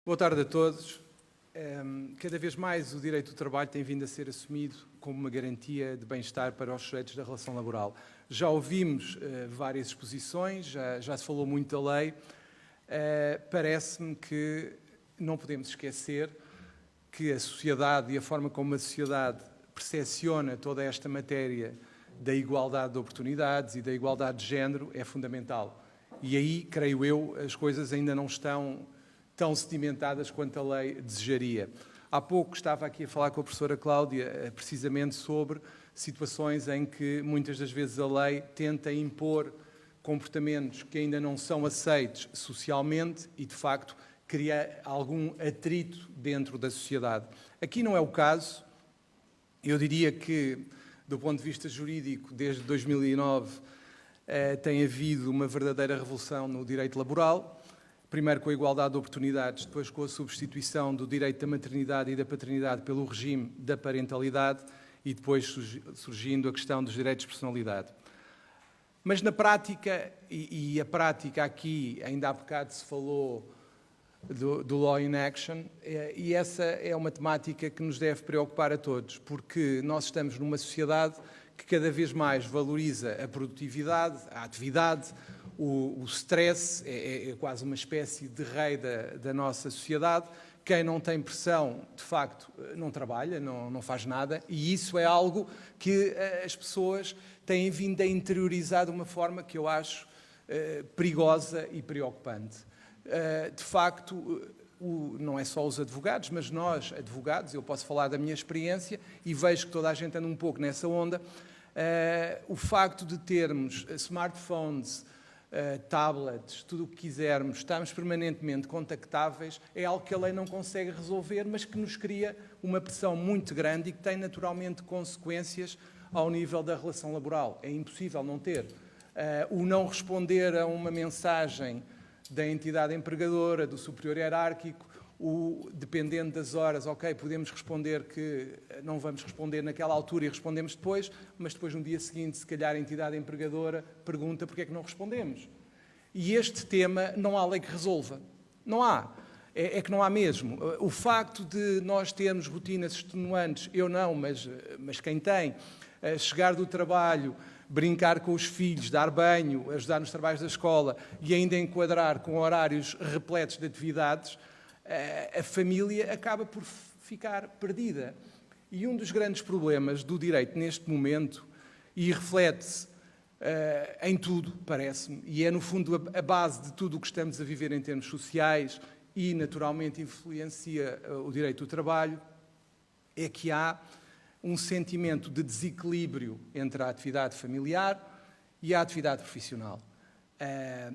Boa tarde a todos. Cada vez mais o direito do trabalho tem vindo a ser assumido como uma garantia de bem-estar para os sujeitos da relação laboral. Já ouvimos várias exposições, já se falou muito da lei. Parece-me que não podemos esquecer que a sociedade e a forma como a sociedade percepciona toda esta matéria da igualdade de oportunidades e da igualdade de género é fundamental. E aí, creio eu, as coisas ainda não estão tão sedimentadas quanto a lei desejaria. Há pouco estava aqui a falar com a professora Cláudia precisamente sobre situações em que muitas das vezes a lei tenta impor comportamentos que ainda não são aceitos socialmente e, de facto, cria algum atrito dentro da sociedade. Aqui não é o caso. Eu diria que, do ponto de vista jurídico, desde 2009 tem havido uma verdadeira revolução no direito laboral. Primeiro com a igualdade de oportunidades, depois com a substituição do direito da maternidade e da paternidade pelo regime da parentalidade e depois surgindo a questão dos direitos de personalidade. Mas na prática, a prática aqui, ainda há bocado se falou do Law in Action, e essa é uma temática que nos deve preocupar a todos, porque nós estamos numa sociedade que cada vez mais valoriza a produtividade, a atividade. O stress é quase uma espécie de rei da nossa sociedade. Quem não tem pressão, de facto, não trabalha, não faz nada, e isso é algo que as pessoas têm vindo a interiorizar de uma forma que eu acho perigosa e preocupante. De facto, não é só os advogados, mas nós, advogados, eu posso falar da minha experiência e vejo que toda a gente anda um pouco nessa onda. O facto de termos smartphones, tablets, tudo o que quisermos, estamos permanentemente contactáveis, é algo que a lei não consegue resolver, mas que nos cria uma pressão muito grande e que tem naturalmente consequências ao nível da relação laboral. É impossível não ter. O não responder a uma mensagem da entidade empregadora, do superior hierárquico, dependendo das horas, ok, podemos responder que não vamos responder naquela altura e respondemos depois, mas depois no dia seguinte, se calhar a entidade empregadora pergunta porque é que não respondemos. E este tema não há lei que resolva. Não há. É que não há mesmo. O facto de nós termos rotinas extenuantes, eu não, mas quem tem, chegar do trabalho, brincar com os filhos, dar banho, ajudar nos trabalhos da escola e ainda enquadrar com horários repletos de atividades, a família acaba por ficar perdida. E um dos grandes problemas do direito neste momento, e reflete-se em tudo, parece-me, e é no fundo a base de tudo o que estamos a viver em termos sociais e naturalmente influencia o direito do trabalho, é que há um sentimento de desequilíbrio entre a atividade familiar e a atividade profissional.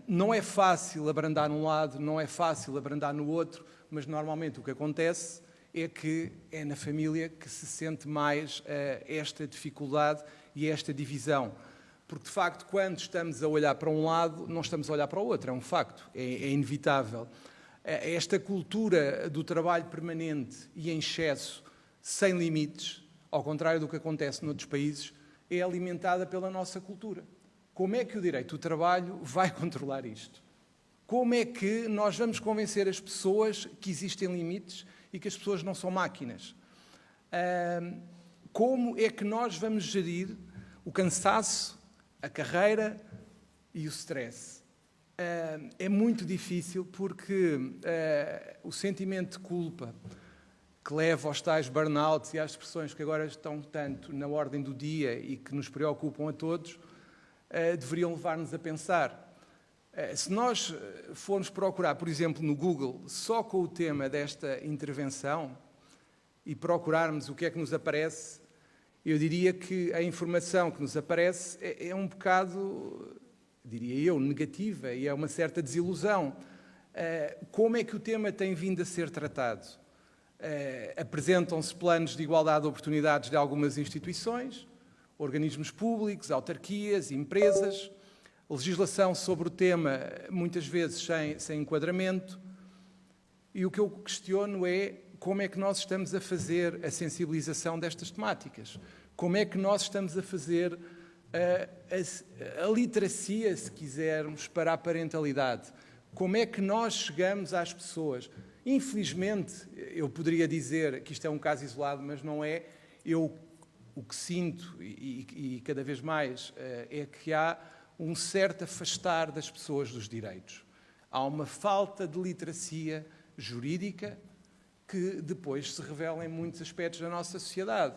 Não é fácil abrandar num lado, não é fácil abrandar no outro, mas normalmente o que acontece é que é na família que se sente mais esta dificuldade e esta divisão. Porque, de facto, quando estamos a olhar para um lado, não estamos a olhar para o outro, é um facto, é inevitável. Esta cultura do trabalho permanente e em excesso, sem limites, ao contrário do que acontece noutros países, é alimentada pela nossa cultura. Como é que o direito do trabalho vai controlar isto? Como é que nós vamos convencer as pessoas que existem limites e que as pessoas não são máquinas? Como é que nós vamos gerir o cansaço, a carreira e o stress? É muito difícil porque o sentimento de culpa que leva aos tais burnouts e às expressões que agora estão tanto na ordem do dia e que nos preocupam a todos, deveriam levar-nos a pensar. Se nós formos procurar, por exemplo, no Google, só com o tema desta intervenção e procurarmos o que é que nos aparece, eu diria que a informação que nos aparece é um bocado, diria eu, negativa e é uma certa desilusão. Como é que o tema tem vindo a ser tratado? Apresentam-se planos de igualdade de oportunidades de algumas instituições, organismos públicos, autarquias, empresas, legislação sobre o tema, muitas vezes sem enquadramento. E o que eu questiono é como é que nós estamos a fazer a sensibilização destas temáticas? Como é que nós estamos a fazer a literacia, se quisermos, para a parentalidade? Como é que nós chegamos às pessoas? Infelizmente, eu poderia dizer que isto é um caso isolado, mas não é. O que sinto, e cada vez mais, é que há um certo afastar das pessoas dos direitos. Há uma falta de literacia jurídica que depois se revela em muitos aspectos da nossa sociedade.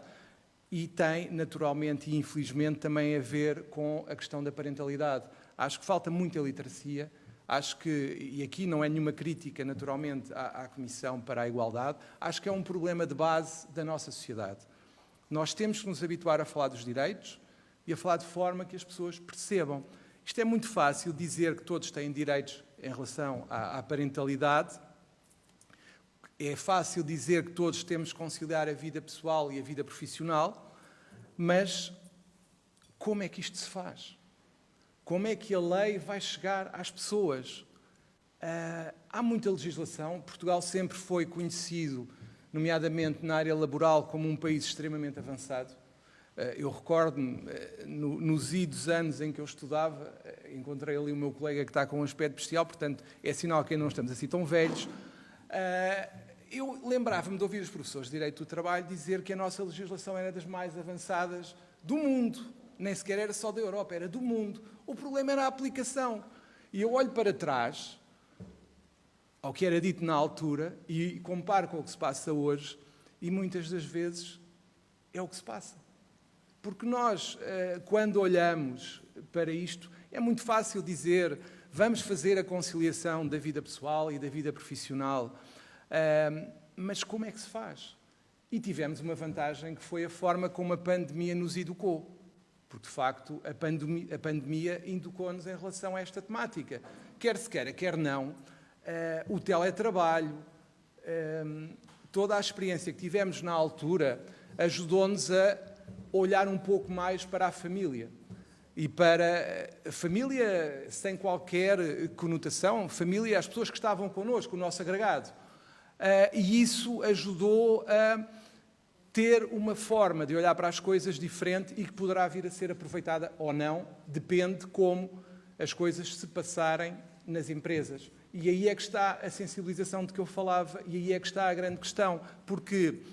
E tem, naturalmente e infelizmente, também a ver com a questão da parentalidade. Acho que falta muita literacia. Acho que, e aqui não é nenhuma crítica, naturalmente, à Comissão para a Igualdade, acho que é um problema de base da nossa sociedade. Nós temos que nos habituar a falar dos direitos e a falar de forma que as pessoas percebam. Isto é muito fácil dizer que todos têm direitos em relação à parentalidade. É fácil dizer que todos temos que conciliar a vida pessoal e a vida profissional, mas como é que isto se faz? Como é que a lei vai chegar às pessoas? Há muita legislação. Portugal sempre foi conhecido, nomeadamente na área laboral, como um país extremamente avançado. Eu recordo-me, nos idos anos em que eu estudava, encontrei ali o meu colega que está com um aspecto bestial, portanto, é sinal que não estamos assim tão velhos. Eu lembrava-me de ouvir os professores de Direito do Trabalho dizer que a nossa legislação era das mais avançadas do mundo. Nem sequer era só da Europa, era do mundo. O problema era a aplicação. E eu olho para trás, ao que era dito na altura, e comparo com o que se passa hoje, e muitas das vezes é o que se passa. Porque nós, quando olhamos para isto, é muito fácil dizer vamos fazer a conciliação da vida pessoal e da vida profissional. Mas como é que se faz? E tivemos uma vantagem que foi a forma como a pandemia nos educou. Porque, de facto, a pandemia educou-nos em relação a esta temática. Quer se queira, quer não, o teletrabalho, toda a experiência que tivemos na altura ajudou-nos a olhar um pouco mais para a família. E para a família sem qualquer conotação, família, as pessoas que estavam connosco, o nosso agregado. E isso ajudou a ter uma forma de olhar para as coisas diferente e que poderá vir a ser aproveitada ou não, depende como as coisas se passarem nas empresas. E aí é que está a sensibilização de que eu falava, e aí é que está a grande questão, porque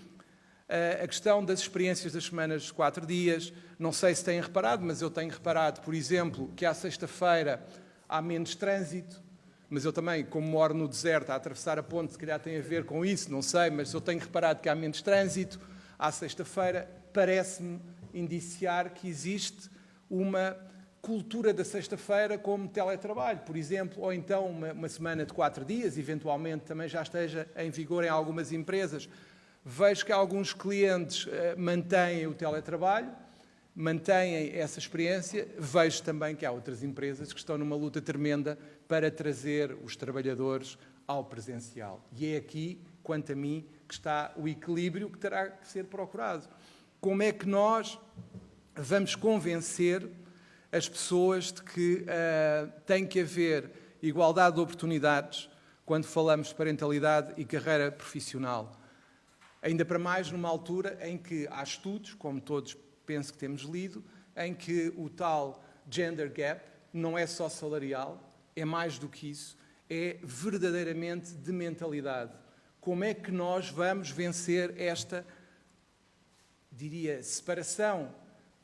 a questão das experiências das semanas de 4 dias, não sei se têm reparado, mas eu tenho reparado, por exemplo, que à sexta-feira há menos trânsito, mas eu também, como moro no deserto, a atravessar a ponte, se calhar tem a ver com isso, não sei, mas eu tenho reparado que há menos trânsito. À sexta-feira, parece-me indiciar que existe uma cultura da sexta-feira como teletrabalho, por exemplo, ou então uma semana de 4 dias, eventualmente também já esteja em vigor em algumas empresas. Vejo que alguns clientes mantêm o teletrabalho, mantêm essa experiência. Vejo também que há outras empresas que estão numa luta tremenda para trazer os trabalhadores ao presencial. E é aqui, quanto a mim, que está o equilíbrio que terá que ser procurado. Como é que nós vamos convencer as pessoas de que tem que haver igualdade de oportunidades quando falamos de parentalidade e carreira profissional? Ainda para mais numa altura em que há estudos, como todos penso que temos lido, em que o tal gender gap não é só salarial, é mais do que isso, é verdadeiramente de mentalidade. Como é que nós vamos vencer esta, diria, separação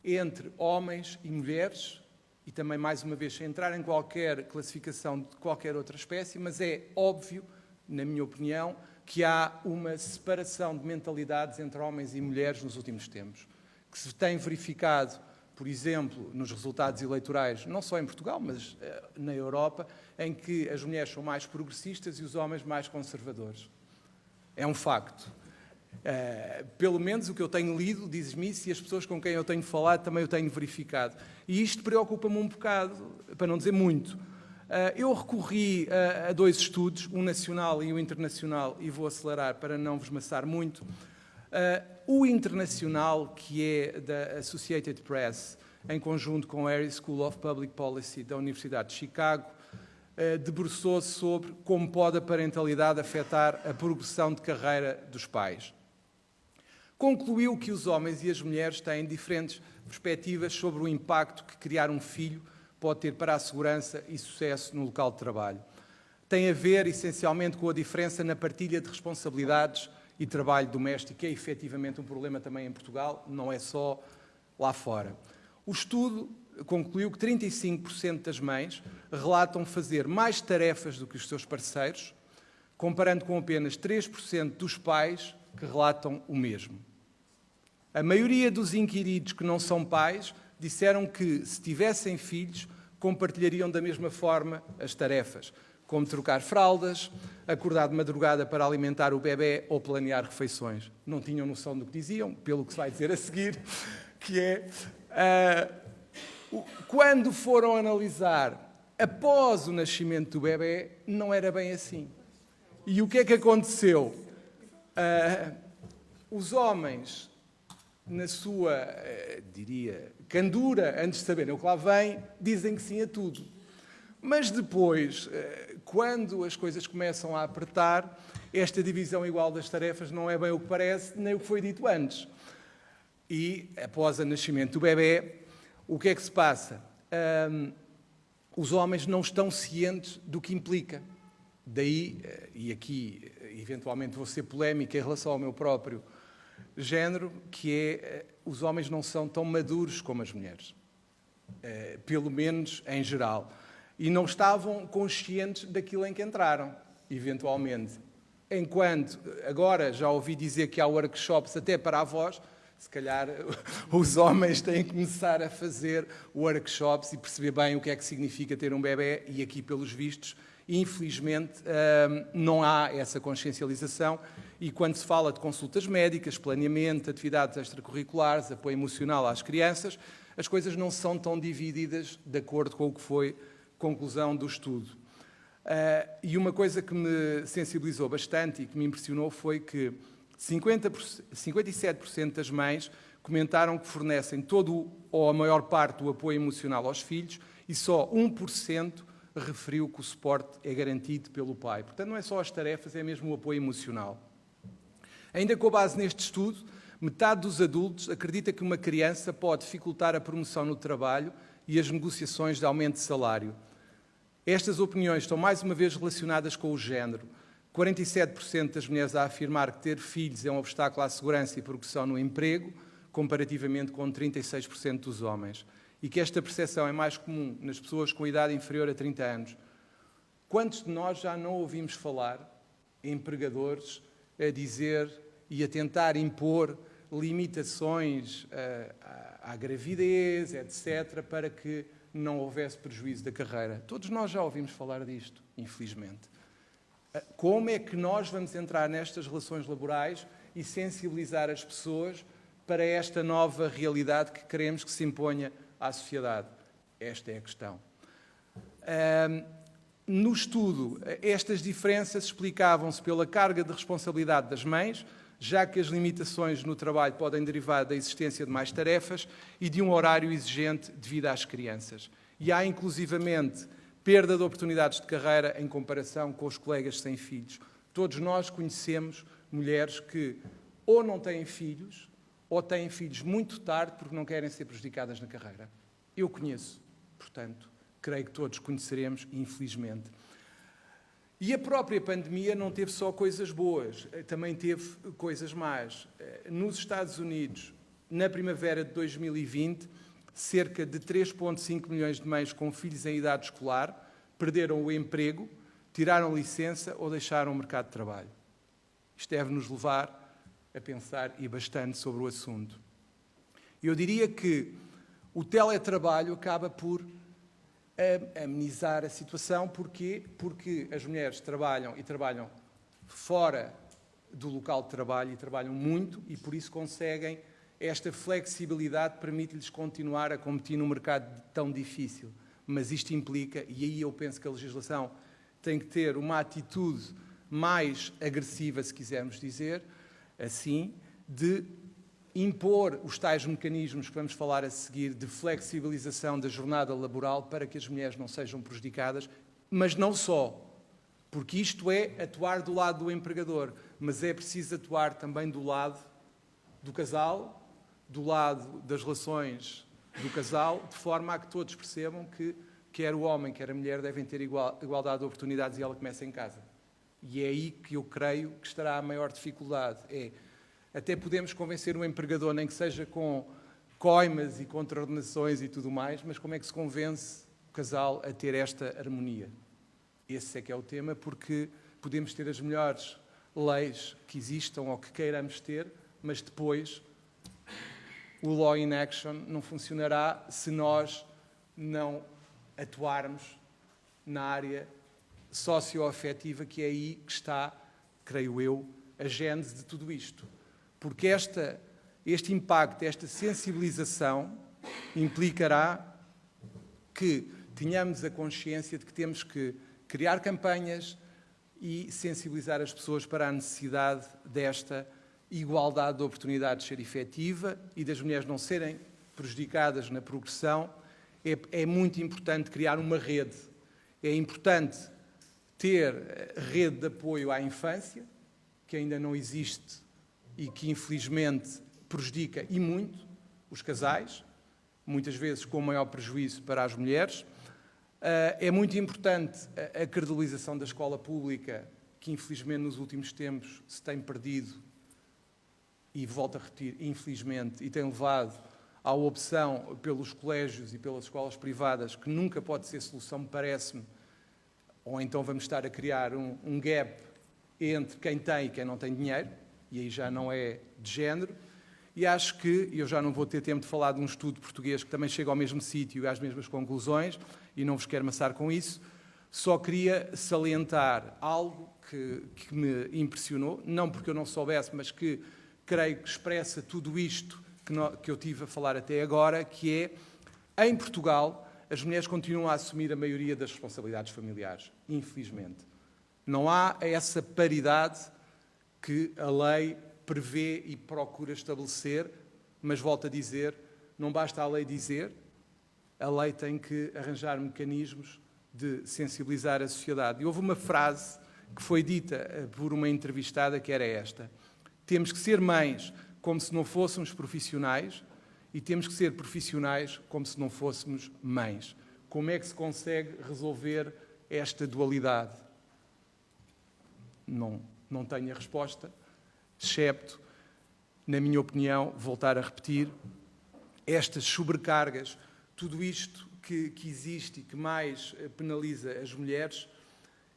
entre homens e mulheres, e também, mais uma vez, sem entrar em qualquer classificação de qualquer outra espécie, mas é óbvio, na minha opinião, que há uma separação de mentalidades entre homens e mulheres nos últimos tempos, que se tem verificado, por exemplo, nos resultados eleitorais, não só em Portugal, mas na Europa, em que as mulheres são mais progressistas e os homens mais conservadores. É um facto. Pelo menos o que eu tenho lido diz-me isso, e as pessoas com quem eu tenho falado também o tenho verificado. E isto preocupa-me um bocado, para não dizer muito. Eu recorri a 2 estudos, um nacional e um internacional, e vou acelerar para não vos maçar muito. O internacional, que é da Associated Press, em conjunto com a Harris School of Public Policy da Universidade de Chicago, debruçou-se sobre como pode a parentalidade afetar a progressão de carreira dos pais. Concluiu que os homens e as mulheres têm diferentes perspectivas sobre o impacto que criar um filho pode ter para a segurança e sucesso no local de trabalho. tem a ver, essencialmente, com a diferença na partilha de responsabilidades e trabalho doméstico, que é efetivamente um problema também em Portugal, não é só lá fora. O estudo concluiu que 35% das mães relatam fazer mais tarefas do que os seus parceiros, comparando com apenas 3% dos pais que relatam o mesmo. A maioria dos inquiridos que não são pais disseram que, se tivessem filhos, compartilhariam da mesma forma as tarefas, como trocar fraldas, acordar de madrugada para alimentar o bebê ou planear refeições. Não tinham noção do que diziam, pelo que se vai dizer a seguir, que é... quando foram analisar após o nascimento do bebê, não era bem assim. E o que é que aconteceu? Os homens, na sua, diria, candura, antes de saberem o que lá vem, dizem que sim a tudo. Mas depois, quando as coisas começam a apertar, esta divisão igual das tarefas não é bem o que parece, nem o que foi dito antes. E, após o nascimento do bebê, o que é que se passa? Os homens não estão cientes do que implica. Daí, e aqui eventualmente vou ser polémica em relação ao meu próprio género, que é os homens não são tão maduros como as mulheres. Pelo menos em geral. E não estavam conscientes daquilo em que entraram, eventualmente. Enquanto, agora já ouvi dizer que há workshops até para avós, se calhar os homens têm que começar a fazer workshops e perceber bem o que é que significa ter um bebê, e aqui, pelos vistos, infelizmente, não há essa consciencialização, e quando se fala de consultas médicas, planeamento, atividades extracurriculares, apoio emocional às crianças, as coisas não são tão divididas de acordo com o que foi a conclusão do estudo. E uma coisa que me sensibilizou bastante e que me impressionou foi que 57% das mães comentaram que fornecem todo ou a maior parte do apoio emocional aos filhos e só 1% referiu que o suporte é garantido pelo pai. Portanto, não é só as tarefas, é mesmo o apoio emocional. Ainda com base neste estudo, metade dos adultos acredita que uma criança pode dificultar a promoção no trabalho e as negociações de aumento de salário. Estas opiniões estão mais uma vez relacionadas com o género. 47% das mulheres a afirmar que ter filhos é um obstáculo à segurança e progressão no emprego, comparativamente com 36% dos homens. E que esta percepção é mais comum nas pessoas com idade inferior a 30 anos. Quantos de nós já não ouvimos falar em empregadores a dizer e a tentar impor limitações à gravidez, etc., para que não houvesse prejuízo da carreira? Todos nós já ouvimos falar disto, infelizmente. Como é que nós vamos entrar nestas relações laborais e sensibilizar as pessoas para esta nova realidade que queremos que se imponha à sociedade? Esta é a questão. No estudo, estas diferenças explicavam-se pela carga de responsabilidade das mães, já que as limitações no trabalho podem derivar da existência de mais tarefas e de um horário exigente devido às crianças. E há, inclusivamente, perda de oportunidades de carreira em comparação com os colegas sem filhos. Todos nós conhecemos mulheres que ou não têm filhos, ou têm filhos muito tarde porque não querem ser prejudicadas na carreira. Eu conheço, portanto, creio que todos conheceremos, infelizmente. E a própria pandemia não teve só coisas boas, também teve coisas más. Nos Estados Unidos, na primavera de 2020, cerca de 3,5 milhões de mães com filhos em idade escolar perderam o emprego, tiraram licença ou deixaram o mercado de trabalho. Isto deve-nos levar a pensar e bastante sobre o assunto. Eu diria que o teletrabalho acaba por amenizar a situação. Porquê? Porque as mulheres trabalham fora do local de trabalho e trabalham muito e por isso conseguem esta flexibilidade que permite-lhes continuar a competir num mercado tão difícil. Mas isto implica, e aí eu penso que a legislação tem que ter uma atitude mais agressiva, se quisermos dizer assim, de impor os tais mecanismos que vamos falar a seguir de flexibilização da jornada laboral para que as mulheres não sejam prejudicadas, mas não só, porque isto é atuar do lado do empregador, mas é preciso atuar também do lado do casal, do lado das relações do casal, de forma a que todos percebam que quer o homem, quer a mulher devem ter igualdade de oportunidades e ela começa em casa. E é aí que eu creio que estará a maior dificuldade. Até podemos convencer o empregador, nem que seja com coimas e contraordenações e tudo mais, mas como é que se convence o casal a ter esta harmonia? Esse é que é o tema, porque podemos ter as melhores leis que existam ou que queiramos ter, mas depois o law in action não funcionará se nós não atuarmos na área socioafetiva, que é aí que está, creio eu, a gênese de tudo isto. Porque este impacto, esta sensibilização implicará que tenhamos a consciência de que temos que criar campanhas e sensibilizar as pessoas para a necessidade desta igualdade de oportunidades ser efetiva e das mulheres não serem prejudicadas na progressão. É muito importante criar uma rede. É importante ter rede de apoio à infância, que ainda não existe e que infelizmente prejudica e muito os casais, muitas vezes com maior prejuízo para as mulheres. É muito importante a credibilização da escola pública, que infelizmente nos últimos tempos se tem perdido, e volto a repetir, infelizmente, e tem levado à opção pelos colégios e pelas escolas privadas, que nunca pode ser solução, me parece-me, ou então vamos estar a criar um gap entre quem tem e quem não tem dinheiro, e aí já não é de género. E acho que, eu já não vou ter tempo de falar de um estudo português que também chega ao mesmo sítio e às mesmas conclusões, e não vos quero amassar com isso, só queria salientar algo que me impressionou, não porque eu não soubesse, mas que creio que expressa tudo isto que eu tive a falar até agora, que é, em Portugal, as mulheres continuam a assumir a maioria das responsabilidades familiares, infelizmente. Não há essa paridade que a lei prevê e procura estabelecer, mas volto a dizer, não basta a lei dizer, a lei tem que arranjar mecanismos de sensibilizar a sociedade. E houve uma frase que foi dita por uma entrevistada que era esta: temos que ser mães como se não fôssemos profissionais e temos que ser profissionais como se não fôssemos mães. Como é que se consegue resolver esta dualidade? Não tenho a resposta, excepto, na minha opinião, voltar a repetir, estas sobrecargas, tudo isto que existe e que mais penaliza as mulheres,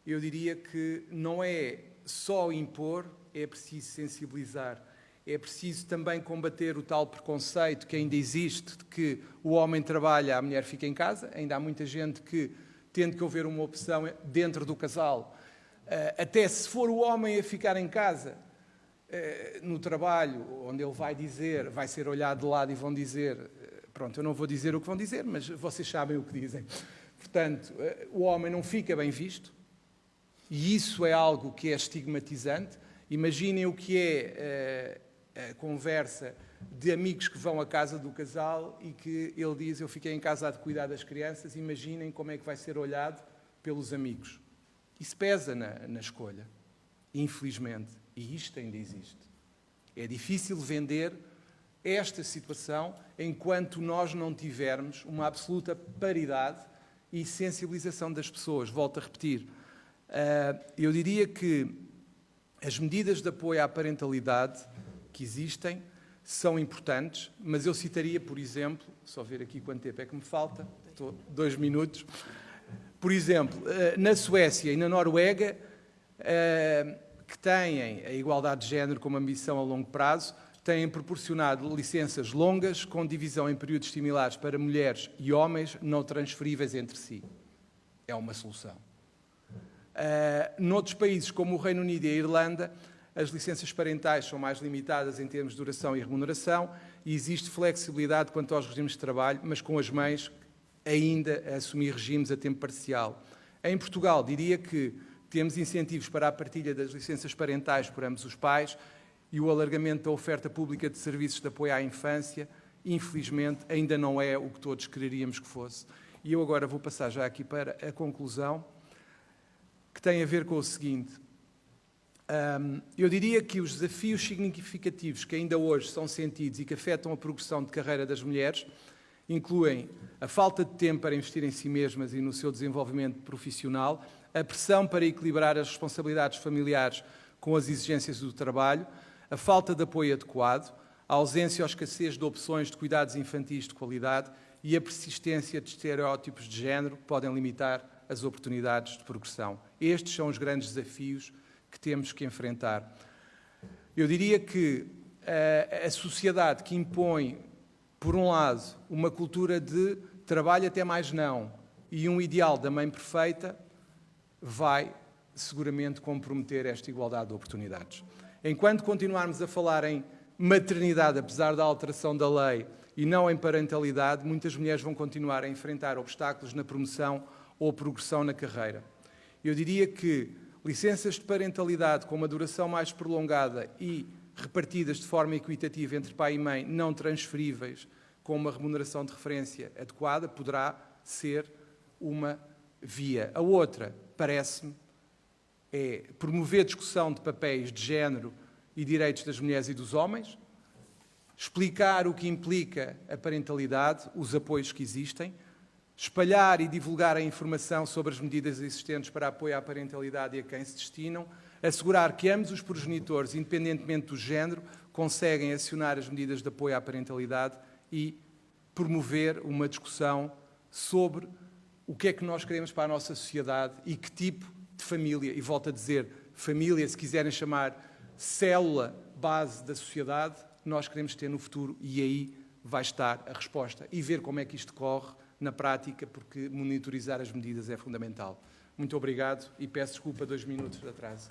eu diria que não é só impor, é preciso sensibilizar. É preciso também combater o tal preconceito que ainda existe, de que o homem trabalha, a mulher fica em casa. Ainda há muita gente que, tendo que haver uma opção dentro do casal, até se for o homem a ficar em casa, no trabalho, onde ele vai dizer, vai ser olhado de lado e vão dizer, pronto, eu não vou dizer o que vão dizer, mas vocês sabem o que dizem. Portanto, o homem não fica bem visto, e isso é algo que é estigmatizante. Imaginem o que é a conversa de amigos que vão à casa do casal e que ele diz: eu fiquei em casa a cuidar das crianças. Imaginem como é que vai ser olhado pelos amigos. Isso pesa na escolha, infelizmente, e isto ainda existe. É difícil vender esta situação enquanto nós não tivermos uma absoluta paridade e sensibilização das pessoas. Volto a repetir, eu diria que as medidas de apoio à parentalidade que existem são importantes, mas eu citaria, por exemplo, só ver aqui quanto tempo é que me falta, 2 minutos. Por exemplo, na Suécia e na Noruega, que têm a igualdade de género como ambição a longo prazo, têm proporcionado licenças longas com divisão em períodos similares para mulheres e homens não transferíveis entre si. É uma solução. Noutros países, como o Reino Unido e a Irlanda, as licenças parentais são mais limitadas em termos de duração e remuneração e existe flexibilidade quanto aos regimes de trabalho, mas com as mães ainda a assumir regimes a tempo parcial. Em Portugal, diria que temos incentivos para a partilha das licenças parentais por ambos os pais e o alargamento da oferta pública de serviços de apoio à infância, infelizmente, ainda não é o que todos quereríamos que fosse. E eu agora vou passar já aqui para a conclusão, que tem a ver com o seguinte. Eu diria que os desafios significativos que ainda hoje são sentidos e que afetam a progressão de carreira das mulheres incluem a falta de tempo para investir em si mesmas e no seu desenvolvimento profissional, a pressão para equilibrar as responsabilidades familiares com as exigências do trabalho, a falta de apoio adequado, a ausência ou escassez de opções de cuidados infantis de qualidade e a persistência de estereótipos de género que podem limitar as oportunidades de progressão. Estes são os grandes desafios que temos que enfrentar. Eu diria que a sociedade que impõe, por um lado, uma cultura de trabalho até mais não e um ideal da mãe perfeita, vai seguramente comprometer esta igualdade de oportunidades. Enquanto continuarmos a falar em maternidade, apesar da alteração da lei, e não em parentalidade, muitas mulheres vão continuar a enfrentar obstáculos na promoção ou progressão na carreira. Eu diria que licenças de parentalidade com uma duração mais prolongada e repartidas de forma equitativa entre pai e mãe, não transferíveis, com uma remuneração de referência adequada, poderá ser uma via. A outra, parece-me, é promover discussão de papéis de género e direitos das mulheres e dos homens, explicar o que implica a parentalidade, os apoios que existem, espalhar e divulgar a informação sobre as medidas existentes para apoio à parentalidade e a quem se destinam, assegurar que ambos os progenitores, independentemente do género, conseguem acionar as medidas de apoio à parentalidade e promover uma discussão sobre o que é que nós queremos para a nossa sociedade e que tipo de família, e volto a dizer, família, se quiserem chamar célula base da sociedade, nós queremos ter no futuro, e aí vai estar a resposta. E ver como é que isto corre na prática, porque monitorizar as medidas é fundamental. Muito obrigado e peço desculpa 2 minutos de atraso.